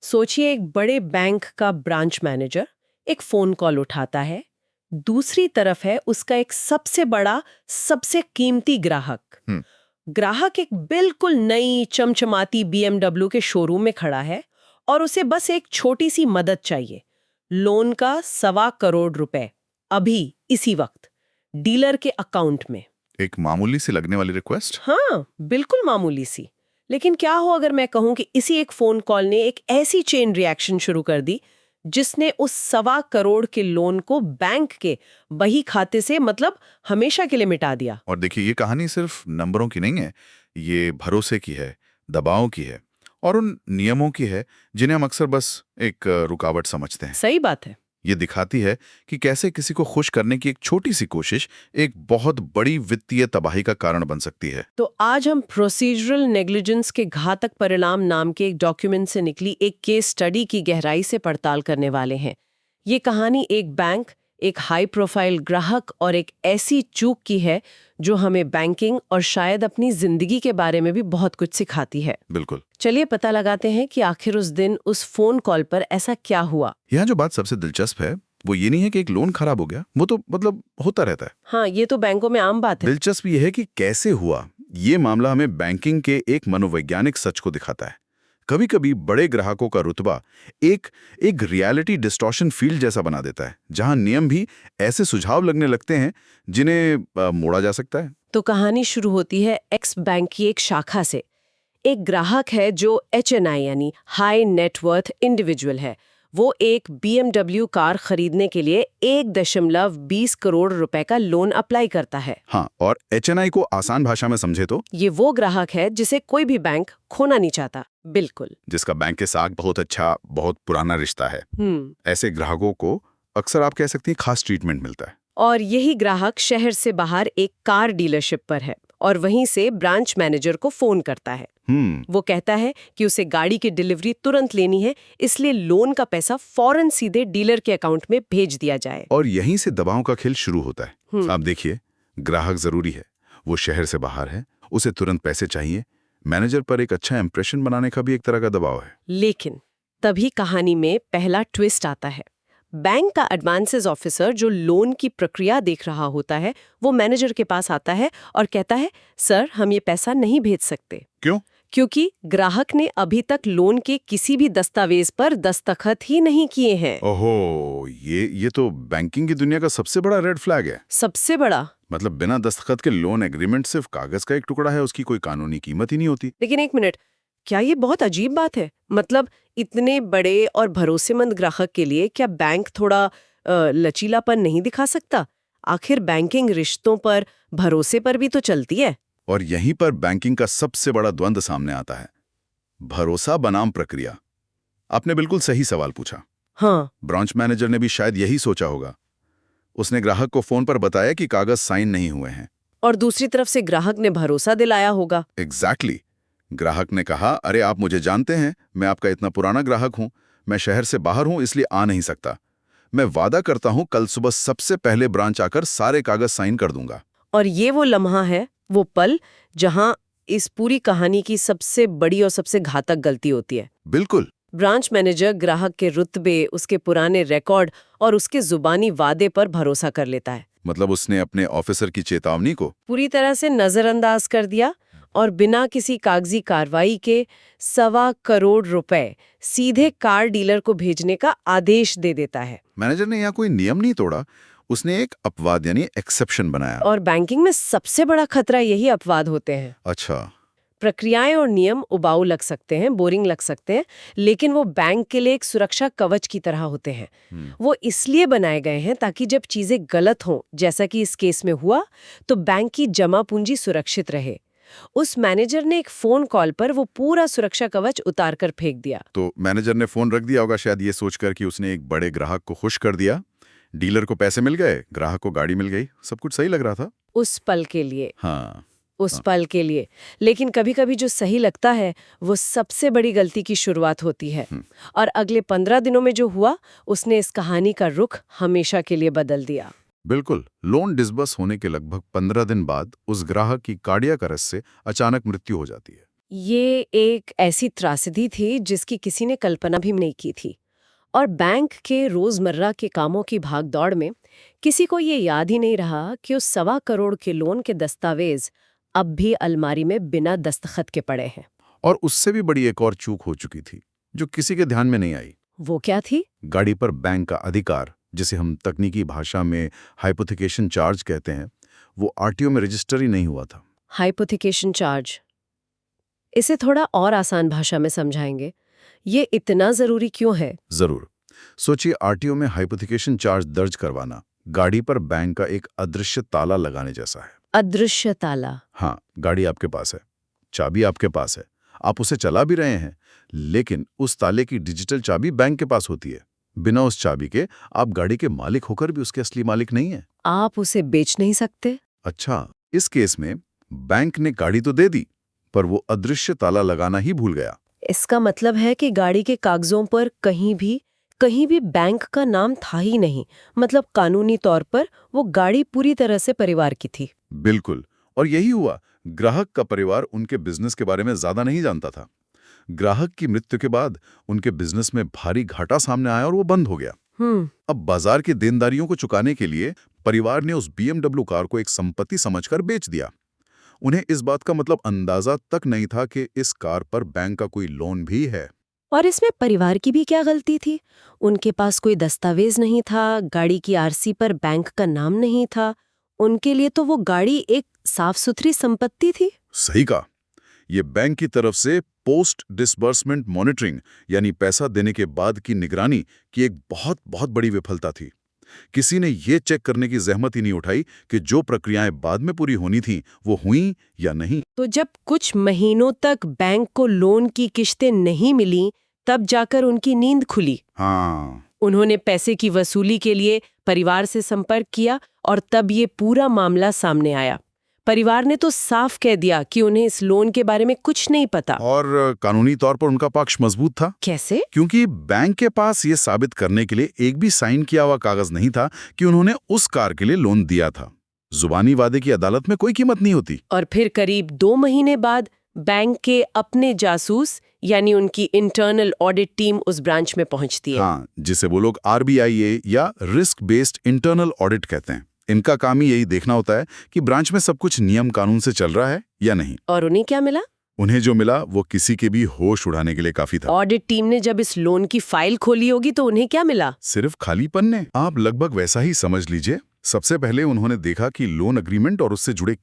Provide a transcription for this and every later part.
सोचिए एक बड़े बैंक का ब्रांच मैनेजर एक फोन कॉल उठाता है। दूसरी तरफ है उसका एक सबसे बड़ा, सबसे कीमती ग्राहक। हम्म। ग्राहक एक बिल्कुल नई चमचमाती BMW के शोरूम में खड़ा है और उसे बस एक छोटी सी मदद चाहिए। लोन का ₹1.25 करोड़, अभी इसी वक्त डीलर के अकाउंट में। एक मामूली सी लगने वाली रिक्वेस्ट। हाँ, बिल्कुल मामूली सी। लेकिन क्या हो अगर मैं कहूं कि इसी एक फोन कॉल ने एक ऐसी चेन रिएक्शन शुरू कर दी जिसने उस ₹1.25 करोड़ के लोन को बैंक के बही खाते से मतलब हमेशा के लिए मिटा दिया। और देखिए, ये कहानी सिर्फ नंबरों की नहीं है, ये भरोसे की है, दबाव की है और उन नियमों की है जिन्हें हम अक्सर बस एक रुकावट समझते हैं। सही बात है। ये दिखाती है कि कैसे किसी को खुश करने की एक छोटी सी कोशिश एक बहुत बड़ी वित्तीय तबाही का कारण बन सकती है। तो आज हम प्रोसीजरल नेग्लिजेंस के घातक परिणाम नाम के एक डॉक्यूमेंट से निकली एक केस स्टडी की गहराई से पड़ताल करने वाले हैं। ये कहानी एक बैंक, एक हाई प्रोफाइल ग्राहक और एक ऐसी चूक की है जो हमें बैंकिंग और शायद अपनी जिंदगी के बारे में भी बहुत कुछ सिखाती है। बिल्कुल। चलिए पता लगाते हैं कि आखिर उस दिन उस फोन कॉल पर ऐसा क्या हुआ। यहाँ जो बात सबसे दिलचस्प है वो ये नहीं है कि एक लोन खराब हो गया, वो तो मतलब होता रहता है। हाँ, ये तो बैंकों में आम बात है। दिलचस्प ये है कि कैसे हुआ। ये मामला हमें बैंकिंग के एक मनोवैज्ञानिक सच को दिखाता है। कभी कभी बड़े ग्राहकों का रुतबा एक एक रियलिटी डिस्टॉर्शन फील्ड जैसा बना देता है, जहां नियम भी ऐसे सुझाव लगने लगते हैं जिन्हें मोड़ा जा सकता है। तो कहानी शुरू होती है एक्स बैंक की एक शाखा से। एक ग्राहक है जो HNI यानी हाई नेटवर्थ इंडिविजुअल है। वो एक BMW कार खरीदने के लिए 1.20 करोड़ रुपए का लोन अप्लाई करता है। हाँ, और HNI को आसान भाषा में समझे तो ये वो ग्राहक है जिसे कोई भी बैंक खोना नहीं चाहता। बिल्कुल। जिसका बैंक के साथ बहुत अच्छा, बहुत पुराना रिश्ता है। ऐसे ग्राहकों को अक्सर आप कह सकती हैं खास ट्रीटमेंट मिलता है। और यही ग्राहक शहर से बाहर एक कार डीलरशिप पर है और वहीं से ब्रांच मैनेजर को फोन करता है। वो कहता है कि उसे गाड़ी की डिलीवरी तुरंत लेनी है, इसलिए लोन का पैसा फौरन सीधे डीलर के अकाउंट में भेज दिया जाए। और यहीं से दबाव का खेल शुरू होता है। आप देखिए, ग्राहक जरूरी है, वो शहर से बाहर है, उसे तुरंत पैसे चाहिए। मैनेजर पर एक अच्छा इंप्रेशन बनाने का भी एक तरह का दबाव है। लेकिन तभी कहानी में पहला ट्विस्ट आता है। बैंक का एडवांसेस ऑफिसर जो लोन की प्रक्रिया देख रहा होता है, वो मैनेजर के पास आता है और कहता है, सर हम ये पैसा नहीं भेज सकते। क्यों? क्योंकि ग्राहक ने अभी तक लोन के किसी भी दस्तावेज पर दस्तखत ही नहीं किए हैं। ओहो, ये तो बैंकिंग की दुनिया का सबसे बड़ा रेड फ्लैग है। सबसे बड़ा। मतलब बिना दस्तखत के लोन एग्रीमेंट सिर्फ कागज का एक टुकड़ा है, उसकी कोई कानूनी कीमत ही नहीं होती। लेकिन एक मिनट, क्या ये बहुत अजीब बात है? मतलब इतने बड़े और भरोसेमंद ग्राहक के लिए क्या बैंक थोड़ा लचीलापन नहीं दिखा सकता? आखिर बैंकिंग रिश्तों पर, भरोसे पर भी तो चलती है। और यहीं पर बैंकिंग का सबसे बड़ा द्वंद्व सामने आता है, भरोसा बनाम प्रक्रिया। आपने बिल्कुल सही सवाल पूछा। हाँ। ब्रांच मैनेजर ने भी शायद यही सोचा होगा। उसने ग्राहक को फोन पर बताया कि कागज साइन नहीं हुए हैं। और दूसरी तरफ से ग्राहक ने भरोसा दिलाया होगा। एग्जैक्टली। ग्राहक ने कहा, अरे आप मुझे जानते हैं, मैं आपका इतना पुराना ग्राहक हूं, मैं शहर से बाहर हूं इसलिए आ नहीं सकता। मैं वादा करता हूं कल सुबह सबसे पहले ब्रांच आकर सारे कागज साइन कर दूंगा। और ये वो लम्हा है, वो पल, जहां इस पूरी कहानी की सबसे बड़ी और सबसे घातक गलती होती है। बिल्कुल। ब्रांच मैनेजर ग्राहक के रुतबे, उसके पुराने रिकॉर्ड और उसके जुबानी वादे पर भरोसा कर लेता है। मतलब उसने अपने ऑफिसर की चेतावनी को पूरी तरह से नजरअंदाज कर दिया और बिना किसी कागजी कार्रवाई के ₹1.25 करोड़ सीधे कार डीलर को भेजने का आदेश दे देता है। मैनेजर ने यहाँ कोई नियम नहीं तोड़ा, उसने एक अपवाद यानी एक्सेप्शन बनाया। और बैंकिंग में सबसे बड़ा खतरा यही अपवाद होते हैं। अच्छा। प्रक्रियाएं और नियम उबाऊ लग सकते हैं, बोरिंग लग सकते हैं, लेकिन वो बैंक के लिए एक सुरक्षा कवच की तरह होते हैं। वो इसलिए बनाए गए हैं ताकि जब चीजें गलत हों, जैसा कि इस केस में हुआ, तो बैंक की जमा पूंजी सुरक्षित रहे। उस मैनेजर ने एक फोन कॉल पर वो पूरा सुरक्षा कवच उतार कर फेंक दिया। तो मैनेजर ने फोन रख दिया होगा शायद ये सोचकर कि उसने एक बड़े ग्राहक को खुश कर दिया। डीलर को पैसे मिल गए, ग्राहक को गाड़ी मिल गई, सब कुछ सही लग रहा था उस पल के लिए। हाँ। उस पल के लिए। लेकिन कभी-कभी जो सही लगता है वो सबसे बड़ी गलती की शुरुआत होती है। और अगले 15 दिनों में जो हुआ, उसने इस कहानी का रुख हमेशा के लिए बदल दिया। बिल्कुल। लोन डिसबर्स होने के लगभग 15 दिन बाद उस ग्राहक की कार्डियक अरेस्ट से अचानक मृत्यु हो जाती है। ये एक ऐसी त्रासदी थी जिसकी किसी ने कल्पना भी नहीं की थी। और बैंक के रोजमर्रा के कामों की भागदौड़ में किसी को ये याद ही नहीं रहा कि उस 1.25 करोड़ के लोन के दस्तावेज अब भी अलमारी में बिना दस्तखत के पड़े हैं। और उससे भी बड़ी एक और चूक हो चुकी थी जो किसी के ध्यान में नहीं आई। वो क्या थी? गाड़ी पर बैंक का अधिकार, जिसे हम तकनीकी भाषा में हाइपोथिकेशन चार्ज कहते हैं, वो आरटीओ में रजिस्टर ही नहीं हुआ था। हाइपोथिकेशन चार्ज, इसे थोड़ा और आसान भाषा में समझाएंगे? ये इतना जरूरी क्यों है? जरूर। सोचिए, आरटीओ में हाइपोथिकेशन चार्ज दर्ज करवाना गाड़ी पर बैंक का एक अदृश्य ताला लगाने जैसा है। अदृश्य ताला? हाँ, गाड़ी आपके पास है, चाबी आपके पास है, आप उसे चला भी रहे हैं, लेकिन उस ताले की डिजिटल चाबी बैंक के पास होती है। बिना उस चाबी के आप गाड़ी के मालिक होकर भी उसके असली मालिक नहीं हैं। आप उसे बेच नहीं सकते? अच्छा, इस केस में बैंक ने गाड़ी तो दे दी, पर वो अदृश्य ताला लगाना ही भूल गया। इसका मतलब है कि गाड़ी के कागजों पर कहीं भी बैंक का नाम था ही नहीं। मतलब कानूनी तौर पर वो गाड़ी पूरी तरह से परिवार की थी। बिल्कुल, और यही हुआ। ग्राहक का परिवार उनके बिजनेस के बारे में ज्यादा नहीं जानता था। ग्राहक की मृत्यु के बाद उनके बिजनेस में भारी घाटा सामने आया और वो बंद हो गया। अब बाजार की देनदारियों को चुकाने के लिए परिवार ने उस BMW कार को एक संपत्ति समझकर बेच दिया। उन्हें इस बात का मतलब अंदाजा तक नहीं था कि इस कार पर बैंक का कोई लोन भी है। और इसमें परिवार की भी क्या गलती थी? उनके पास कोई दस्तावेज नहीं था, गाड़ी की आरसी पर बैंक का नाम नहीं था। उनके लिए तो वो गाड़ी एक साफ सुथरी संपत्ति थी। सही कहा। ये बैंक की तरफ से पोस्ट डिसबर्समेंट मॉनिटरिंग, यानी पैसा देने के बाद की निगरानी की एक बहुत बहुत बड़ी विफलता थी। किसी ने ये चेक करने की जहमत ही नहीं उठाई कि जो प्रक्रियाएं बाद में पूरी होनी थी वो हुई या नहीं। तो जब कुछ महीनों तक बैंक को लोन की किश्तें नहीं मिली, तब जाकर उनकी नींद खुली। हाँ, उन्होंने पैसे की वसूली के लिए परिवार से संपर्क किया और तब ये पूरा मामला सामने आया। परिवार ने तो साफ कह दिया कि उन्हें इस लोन के बारे में कुछ नहीं पता। और कानूनी तौर पर उनका पक्ष मजबूत था। कैसे? क्योंकि बैंक के पास ये साबित करने के लिए एक भी साइन किया हुआ कागज नहीं था कि उन्होंने उस कार के लिए लोन दिया था। जुबानी वादे की अदालत में कोई कीमत नहीं होती। और फिर करीब 2 महीने बाद बैंक के अपने जासूस यानी उनकी इंटरनल ऑडिट टीम उस ब्रांच में पहुंचती है। हाँ, जिसे वो लोग RBIA या रिस्क बेस्ड इंटरनल ऑडिट कहते हैं। इनका काम ही यही देखना होता है कि ब्रांच में सब कुछ नियम कानून से चल रहा है या नहीं। और उन्हें क्या मिला? उन्हें जो मिला वो किसी के भी होश उड़ाने के लिए काफी था। ऑडिट टीम ने जब इस लोन की फाइल खोली होगी तो उन्हें क्या मिला? सिर्फ खाली पन्ने। आप लगभग वैसा ही समझ लीजिए। सबसे पहले उन्होंने देखा कि लोन एग्रीमेंट और उससे जुड़े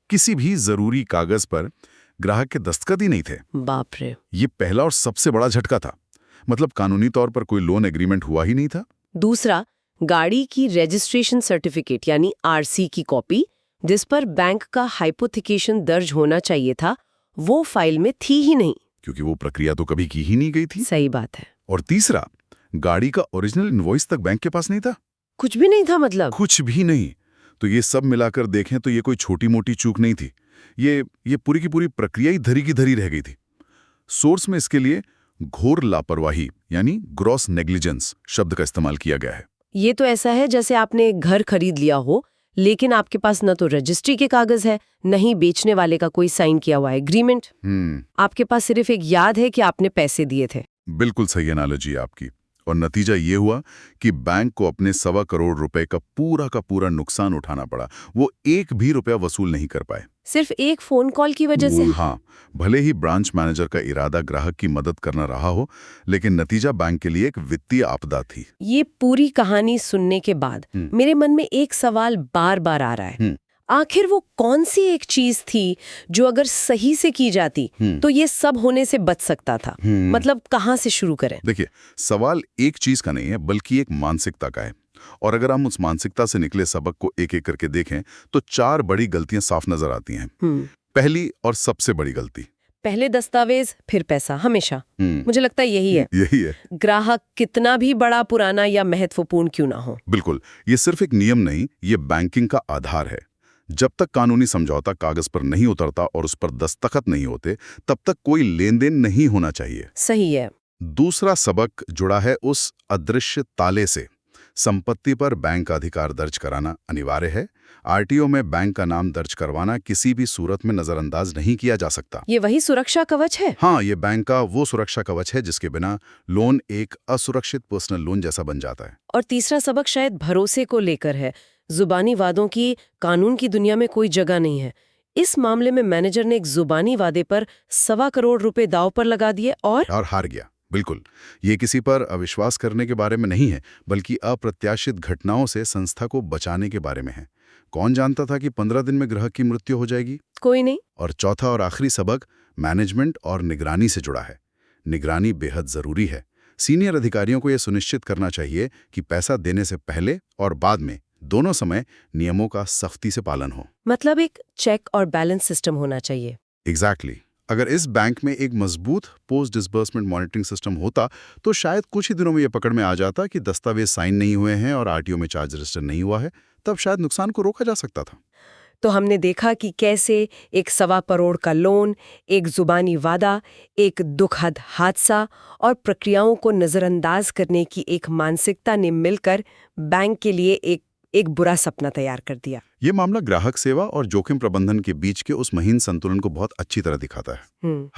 किसी भी जरूरी कागज पर ग्राहक के दस्तखत ही नहीं थे। बाप रे! ये पहला और सबसे बड़ा झटका था। मतलब कानूनी तौर पर कोई लोन एग्रीमेंट हुआ ही नहीं था। दूसरा, गाड़ी की रजिस्ट्रेशन सर्टिफिकेट यानी आरसी की कॉपी, जिस पर बैंक का हाइपोथिकेशन दर्ज होना चाहिए था, वो फाइल में थी ही नहीं। क्योंकि वो प्रक्रिया तो कभी की ही नहीं गई थी। सही बात है। और तीसरा, गाड़ी का ओरिजिनल इनवॉइस तक बैंक के पास नहीं था। कुछ भी नहीं था मतलब? कुछ भी नहीं। तो ये सब मिलाकर देखें तो ये कोई छोटी मोटी चूक नहीं थी। ये पूरी की पूरी प्रक्रिया ही धरी की धरी रह गई थी। सोर्स में इसके लिए घोर लापरवाही यानी ग्रॉस नेग्लिजेंस शब्द का इस्तेमाल किया गया है। ये तो ऐसा है जैसे आपने घर खरीद लिया हो, लेकिन आपके पास न तो रजिस्ट्री के कागज है, न ही बेचने वाले का कोई साइन किया हुआ एग्रीमेंट। आपके पास सिर्फ एक याद है कि आपने पैसे दिए थे। बिल्कुल सही एनालॉजी है आपकी। और नतीजा ये हुआ कि बैंक को अपने 1.25 करोड़ रुपए का पूरा नुकसान उठाना पड़ा। वो एक भी रुपया वसूल नहीं कर पाए। सिर्फ एक फोन कॉल की वजह से? हाँ, भले ही ब्रांच मैनेजर का इरादा ग्राहक की मदद करना रहा हो, लेकिन नतीजा बैंक के लिए एक वित्तीय आपदा थी। ये पूरी कहानी सुनने के बाद मेरे मन में एक सवाल बार बार आ रहा है। आखिर वो कौन सी एक चीज थी जो अगर सही से की जाती तो ये सब होने से बच सकता था? मतलब कहाँ से शुरू करें? देखिए, सवाल एक चीज का नहीं है बल्कि एक मानसिकता का है। और अगर हम उस मानसिकता से निकले सबक को एक एक करके देखें तो 4 बड़ी गलतियां साफ नजर आती हैं। पहली और सबसे बड़ी गलती, पहले दस्तावेज फिर पैसा, हमेशा। मुझे लगता है यही है। ग्राहक कितना भी बड़ा, पुराना या महत्वपूर्ण क्यों ना हो। बिल्कुल, ये सिर्फ एक नियम नहीं, ये बैंकिंग का आधार है। जब तक कानूनी समझौता कागज पर नहीं उतरता और उस पर दस्तखत नहीं होते, तब तक कोई लेन देन नहीं होना चाहिए। सही है। दूसरा सबक जुड़ा है उस अदृश्य ताले से, संपत्ति पर बैंक का अधिकार दर्ज कराना अनिवार्य है। आरटीओ में बैंक का नाम दर्ज करवाना किसी भी सूरत में नजरअंदाज नहीं किया जा सकता। ये वही सुरक्षा कवच है। हाँ, ये बैंक का वो सुरक्षा कवच है जिसके बिना लोन एक असुरक्षित पर्सनल लोन जैसा बन जाता है। और तीसरा सबक शायद भरोसे को लेकर है। जुबानी वादों की कानून की दुनिया में कोई जगह नहीं है। इस मामले में मैनेजर ने एक जुबानी वादे पर ₹1.25 करोड़ दांव पर लगा दिए और हार गया। बिल्कुल, ये किसी पर अविश्वास करने के बारे में नहीं है, बल्कि अप्रत्याशित घटनाओं से संस्था को बचाने के बारे में है। कौन जानता था कि 15 दिन में ग्राहक की मृत्यु हो जाएगी? कोई नहीं। और चौथा और आखिरी सबक मैनेजमेंट और निगरानी से जुड़ा है। निगरानी बेहद जरूरी है। सीनियर अधिकारियों को यह सुनिश्चित करना चाहिए कि पैसा देने से पहले और बाद में दोनों समय नियमों का सख्ती से पालन हो। मतलब एक चेक और बैलेंस सिस्टम होना चाहिए। एग्जैक्टली। अगर इस बैंक में एक मजबूत पोस्ट डिसबर्समेंट मॉनिटरिंग सिस्टम होता तो शायद कुछ ही दिनों में यह पकड़ में आ जाता कि दस्तावेज साइन नहीं हुए हैं और आरटीओ में चार्ज रजिस्टर नहीं हुआ है। तब शायद नुकसान को रोका जा सकता था। तो हमने देखा कि कैसे एक ₹1.25 करोड़ का लोन, एक जुबानी वादा, एक दुखद हादसा और प्रक्रियाओं को नजरअंदाज करने की एक मानसिकता ने मिलकर बैंक के लिए एक बुरा सपना तैयार कर दिया। ये मामला ग्राहक सेवा और जोखिम प्रबंधन के बीच के उस महीन संतुलन को बहुत अच्छी तरह दिखाता है।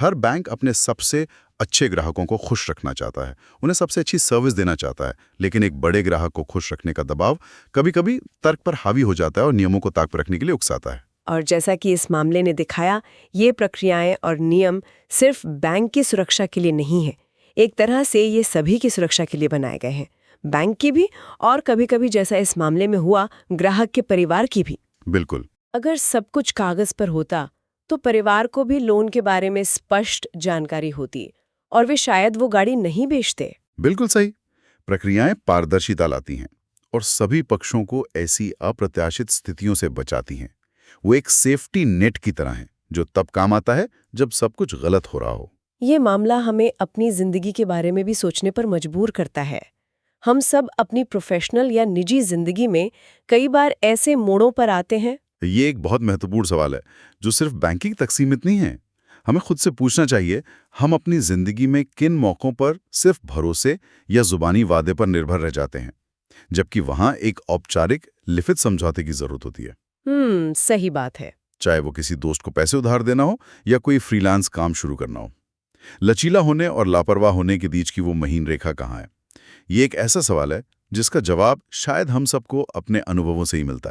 हर बैंक अपने सबसे अच्छे ग्राहकों को खुश रखना चाहता है, उन्हें सबसे अच्छी सर्विस देना चाहता है, लेकिन एक बड़े ग्राहक को खुश रखने का दबाव कभी-कभी तर्क पर हावी हो जाता है और नियमों को ताक पर रखने के लिए उकसाता है। और जैसा कि इस मामले ने दिखाया, ये प्रक्रियाएं और नियम सिर्फ बैंक की सुरक्षा के लिए नहीं है। एक तरह से ये सभी की सुरक्षा के लिए बनाए गए हैं, बैंक की भी और कभी-कभी जैसा इस मामले में हुआ, ग्राहक के परिवार की भी। बिल्कुल। अगर सब कुछ कागज पर होता तो परिवार को भी लोन के बारे में स्पष्ट जानकारी होती और वे शायद वो गाड़ी नहीं बेचते। बिल्कुल सही। प्रक्रियाएं पारदर्शिता लाती हैं और सभी पक्षों को ऐसी अप्रत्याशित स्थितियों से बचाती हैं। वो एक सेफ्टी नेट की तरह है जो तब काम आता है जब सब कुछ गलत हो रहा हो। ये मामला हमें अपनी जिंदगी के बारे में भी सोचने पर मजबूर करता है। हम सब अपनी प्रोफेशनल या निजी जिंदगी में कई बार ऐसे मोड़ों पर आते हैं। ये एक बहुत महत्वपूर्ण सवाल है जो सिर्फ बैंकिंग तक सीमित नहीं है। हमें खुद से पूछना चाहिए, हम अपनी जिंदगी में किन मौकों पर सिर्फ भरोसे या जुबानी वादे पर निर्भर रह जाते हैं, जबकि वहां एक औपचारिक लिखित समझौते की जरूरत होती है। सही बात है। चाहे वो किसी दोस्त को पैसे उधार देना हो या कोई फ्रीलांस काम शुरू करना हो। लचीला होने और लापरवाह होने के बीच की वो महीन रेखा कहाँ है? ये एक ऐसा सवाल है जिसका जवाब शायद हम सबको अपने अनुभवों से ही मिलता